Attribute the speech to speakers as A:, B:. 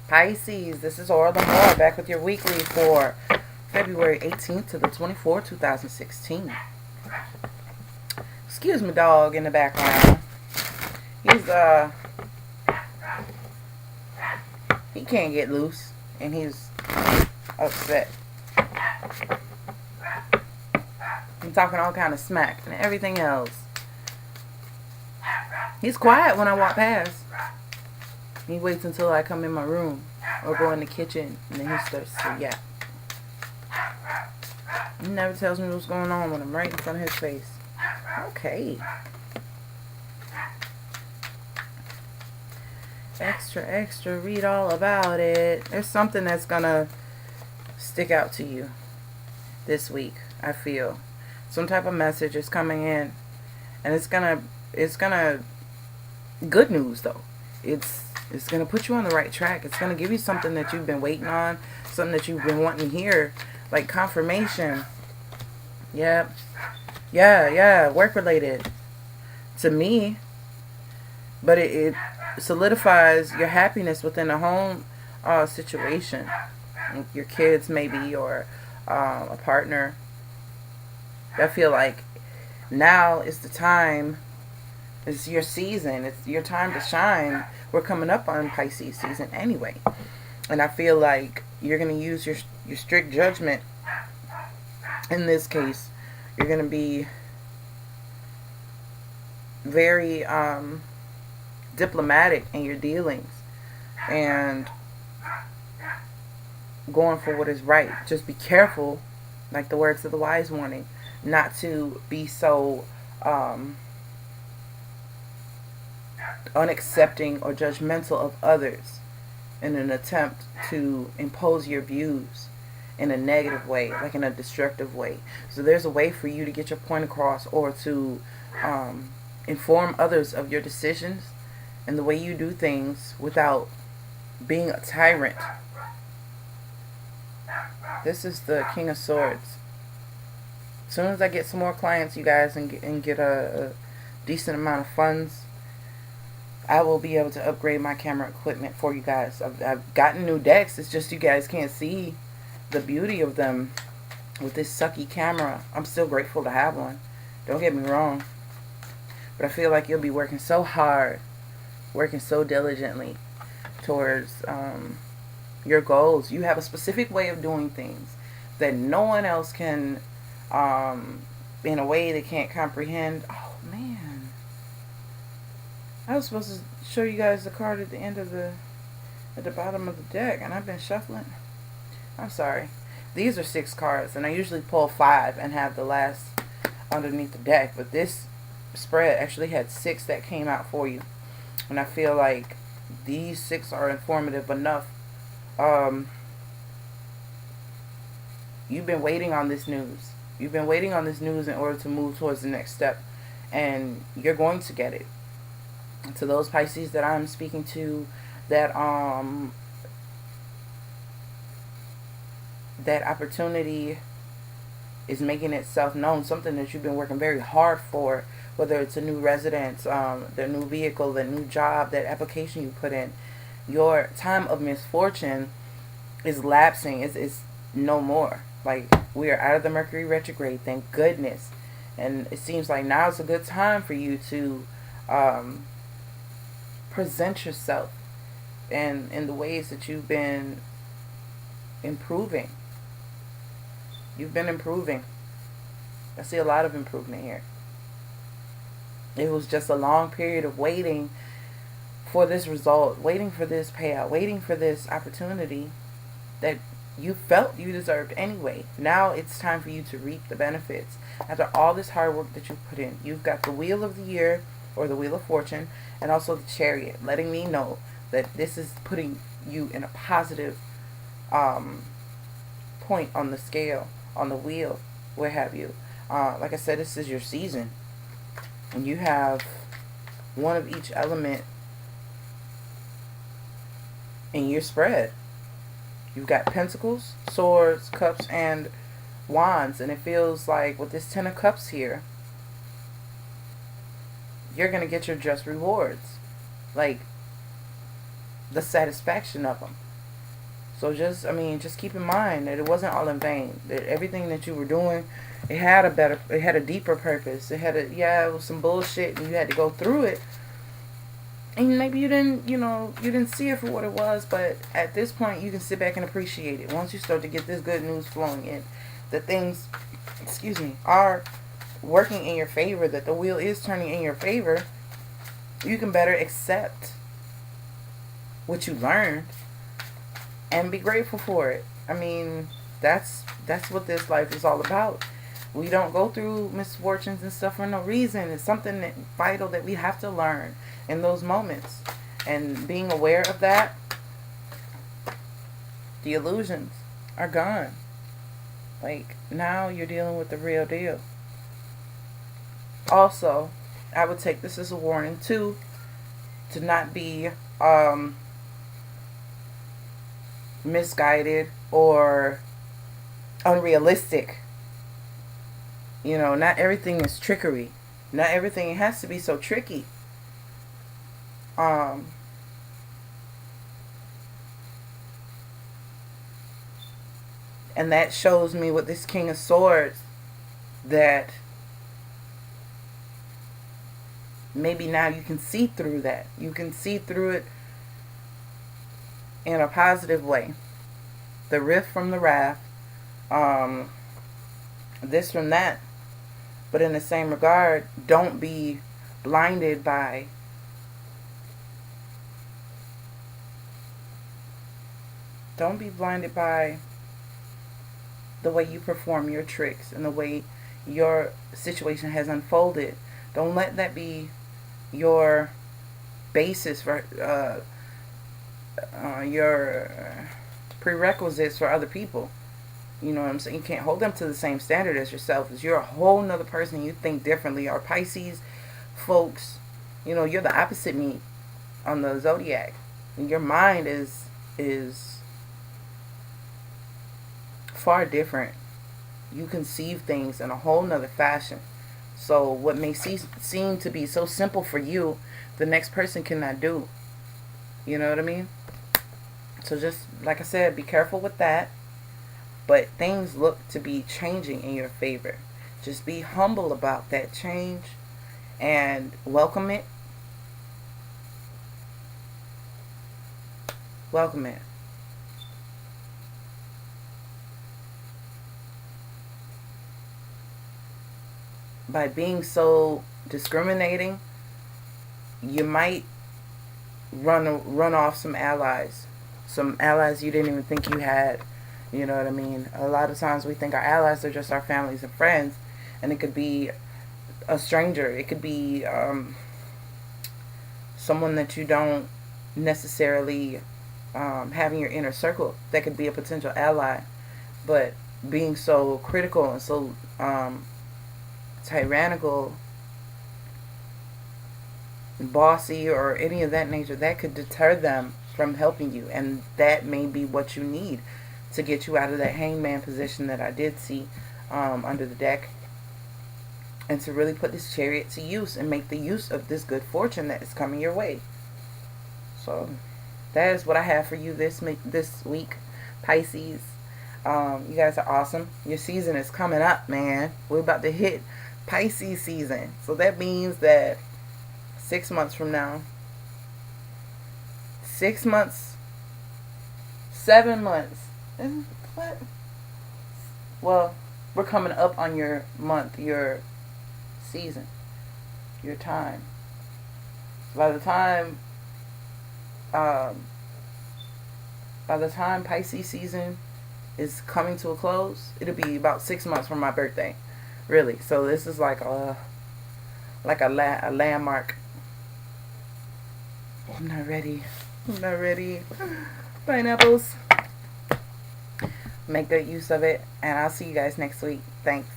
A: Pisces, this is Aura Lamar back with your weekly for February 18th to the 24th, 2016. Excuse me, dog in the background. He can't get loose and he's upset. I'm talking all kind of smack and everything else. He's quiet when I walk past. He waits until I come in my room or go in the kitchen, and then he starts to yap. He never tells me what's going on when I'm right in front of his face. Okay. Extra, extra, read all about it. There's something that's gonna stick out to you this week, I feel. Some type of message is coming in, and it's gonna good news though. It's gonna put you on the right track. It's gonna give you something that you've been waiting on, something that you've been wanting to hear, like confirmation. Yep. Yeah, work related to me, but it solidifies your happiness within a home situation. Your kids maybe, or a partner. I feel like now is the time. It's your season. It's your time to shine. We're coming up on Pisces season anyway. And I feel like you're going to use your strict judgment. In this case, you're going to be very diplomatic in your dealings. And going for what is right. Just be careful, like the words of the wise warning, not to be so unaccepting or judgmental of others in an attempt to impose your views in a negative way, like in a destructive way. So there's a way for you to get your point across, or to inform others of your decisions and the way you do things without being a tyrant. This is the King of Swords. As soon as I get some more clients, you guys, and get a decent amount of funds, I will be able to upgrade my camera equipment for you guys. I've gotten new decks. It's just you guys can't see the beauty of them with this sucky camera. I'm still grateful to have one. Don't get me wrong. But I feel like you'll be working so hard, working so diligently towards your goals. You have a specific way of doing things that no one else can, in a way they can't comprehend. Oh, man. I was supposed to show you guys the card at the end of at the bottom of the deck, and I've been shuffling. I'm sorry. These are 6 cards, and I usually pull 5 and have the last underneath the deck, but this spread actually had 6 that came out for you, and I feel like these 6 are informative enough. You've been waiting on this news. You've been waiting on this news in order to move towards the next step, and you're going to get it. To those Pisces that I'm speaking to, that that opportunity is making itself known, something that you've been working very hard for, whether it's a new residence, the new vehicle, the new job, that application you put in. Your time of misfortune is lapsing. It's no more. Like, we are out of the Mercury retrograde, thank goodness. And it seems like now is a good time for you to present yourself in the ways that you've been improving. You've been improving. I see a lot of improvement here. It was just a long period of waiting for this result, waiting for this payout, waiting for this opportunity that you felt you deserved anyway. Now it's time for you to reap the benefits. After all this hard work that you've put in, you've got the Wheel of the Year, or the Wheel of Fortune, and also the Chariot, letting me know that this is putting you in a positive point on the scale, on the wheel, where have you. Like I said, this is your season, and you have one of each element in your spread. You've got Pentacles, Swords, Cups, and Wands, and it feels like with this 10 of Cups here, you're going to get your just rewards. Like, the satisfaction of them. So just, I mean, just keep in mind that it wasn't all in vain. That everything that you were doing, it had a deeper purpose. It was some bullshit and you had to go through it. And maybe you didn't, you didn't see it for what it was, but at this point you can sit back and appreciate it. Once you start to get this good news flowing in, that things, are working in your favor, that the wheel is turning in your favor, you can better accept what you learned and be grateful for it. I mean, that's what this life is all about. We don't go through misfortunes and stuff for no reason. It's something that vital that we have to learn in those moments. And being aware of that, the illusions are gone. Like, now you're dealing with the real deal. Also, I would take this as a warning too, to not be misguided or unrealistic. Not everything is trickery. Not everything has to be so tricky. And that shows me with this King of Swords that maybe now you can see through that. You can see through it in a positive way. The rift from the wrath, this from that. But in the same regard, don't be blinded by the way you perform your tricks and the way your situation has unfolded. Don't let that be your basis for your prerequisites for other people. You know what I'm saying? You can't hold them to the same standard as yourself, because you're a whole nother person. You think differently. Our Pisces folks, you're the opposite me on the zodiac. And your mind is far different. You conceive things in a whole nother fashion. So what may seem to be so simple for you, the next person cannot do. You know what I mean? So just, like I said, be careful with that. But things look to be changing in your favor. Just be humble about that change and welcome it. Welcome it. By being so discriminating, you might run off some allies you didn't even think you had. You know what I mean? A lot of times we think our allies are just our families and friends, and it could be a stranger. It could be someone that you don't necessarily have in your inner circle. That could be a potential ally. But being so critical and so tyrannical and bossy or any of that nature, that could deter them from helping you. And that may be what you need to get you out of that hangman position that I did see under the deck, and to really put this Chariot to use and make the use of this good fortune that is coming your way. So that is what I have for you this week, Pisces. You guys are awesome. Your season is coming up, man. We're about to hit Pisces season. So that means that 6 months from now, 6 months, 7 months, what? Well, we're coming up on your month, your season, your time. By the time Pisces season is coming to a close, it'll be about 6 months from my birthday, really. So this is like a landmark. I'm not ready. Pineapples. Make good use of it, and I'll see you guys next week. Thanks.